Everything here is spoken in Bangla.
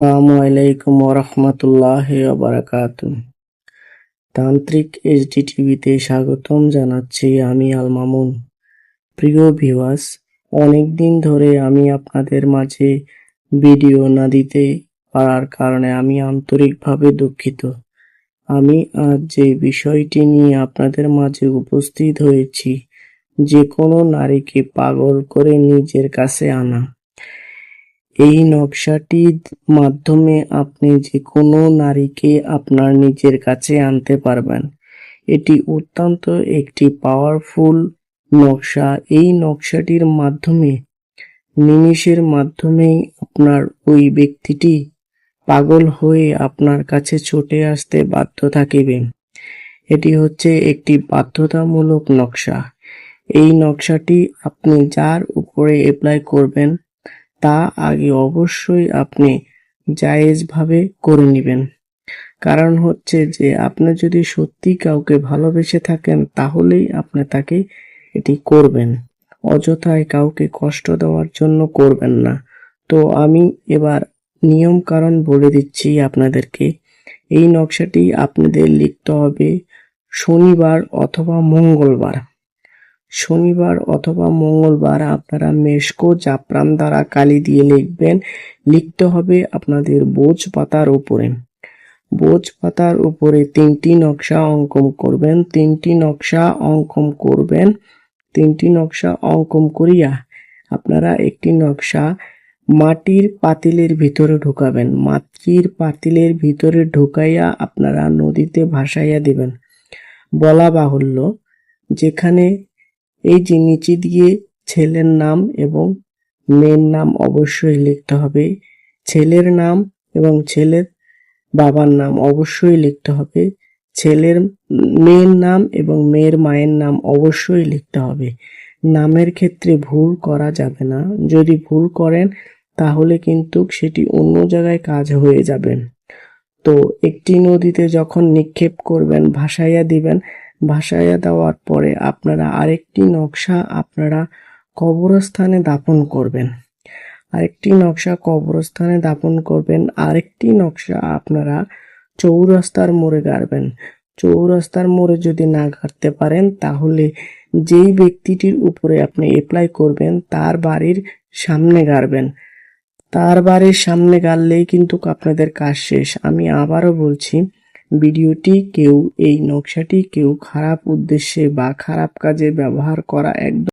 আসসালামু আলাইকুম ওরহমতুল্লাহি ওয়াবারাকাতুহ। তান্ত্রিক এইচডি টিভিতে স্বাগতম জানাচ্ছি আমি আল মামুন। প্রিয় ভিউয়ার্স, অনেকদিন ধরে আমি আপনাদের মাঝে ভিডিও না দিতে পারার কারণে আমি আন্তরিকভাবে দুঃখিত। আমি আজ যে বিষয়টি নিয়ে আপনাদের মাঝে উপস্থিত হয়েছি, যে কোনো নারীকে পাগল করে নিজের কাছে আনা। এই নকশাটির মাধ্যমে আপনি যেকোনো নারীকে আপনার নিজের কাছে আনতে পারবেন। এটি অত্যন্ত একটি পাওয়ারফুল নকশা। এই নকশাটির মাধ্যমে নিমিষের মাধ্যমেই আপনার ওই ব্যক্তিটি পাগল হয়ে আপনার কাছে ছুটে আসতে বাধ্য থাকিবে। এটি হচ্ছে একটি বাধ্যতামূলক নকশা। এই নকশাটি আপনি যার উপরে অ্যাপ্লাই করবেন তা আগে অবশ্যই আপনি জায়েজভাবে করে নেবেন। কারণ হচ্ছে যে আপনি যদি সত্যি কাউকে ভালোবেসে থাকেন তাহলেই আপনি তাকে এটি করবেন, অযথায় কাউকে কষ্ট দেওয়ার জন্য করবেন না। তো আমি এবার নিয়ম কারণ বলে দিচ্ছি আপনাদেরকে। এই নকশাটি আপনাদের লিখতে হবে শনিবার অথবা মঙ্গলবার। শনিবার অথবা মঙ্গলবার আপনারা মেশকো জাফরান দ্বারা কালি দিয়ে লিখবেন। লিখতে হবে আপনাদের বোঝ পাতার উপরে। বোঝ পাতার উপরে 3টি নকশা অঙ্কন করবেন। 3টি নকশা অঙ্কন করবেন। 3টি নকশা অঙ্কন করিয়া আপনারা একটি নকশা মাটির পাতিলের ভিতরে ঢুকাবেন। মাটির পাতিলের ভিতরে ঢুকাইয়া আপনারা নদীতে ভাসাইয়া দিবেন। বলা বাহুল্য, যেখানে এই যে নিচে দিয়ে ছেলের নাম এবং মেয়ের নাম অবশ্যই লিখতে হবে। ছেলের নাম এবং ছেলের বাবার নাম অবশ্যই লিখতে হবে। মেয়ের নাম এবং মেয়ের মায়ের নাম অবশ্যই লিখতে হবে। নামের ক্ষেত্রে ভুল করা যাবে না। যদি ভুল করেন তাহলে কিন্তু সেটি অন্য জায়গায় কাজ হয়ে যাবে। তো একটি নদীতে যখন নিক্ষেপ করবেন, ভাসাইয়া দিবেন। ভাসাইয়া দেওয়ার পরে আপনারা আরেকটি নকশা আপনারা কবরস্থানে দাফন করবেন। আরেকটি নকশা কবরস্থানে দাফন করবেন। আরেকটি নকশা আপনারা চৌরাস্তার মোড়ে গাড়বেন। চৌরাস্তার মোড়ে যদি না গাড়তে পারেন তাহলে যেই ব্যক্তিটির উপরে আপনি অ্যাপ্লাই করবেন তার বাড়ির সামনে গাড়বেন। তার বাড়ির সামনে গাড়লেই কিন্তু আপনাদের কাজ শেষ। আমি আবারও বলছি, এই নকশাটি কেউ খারাপ উদ্দেশ্যে বা খারাপ কাজে ব্যবহার করা একদম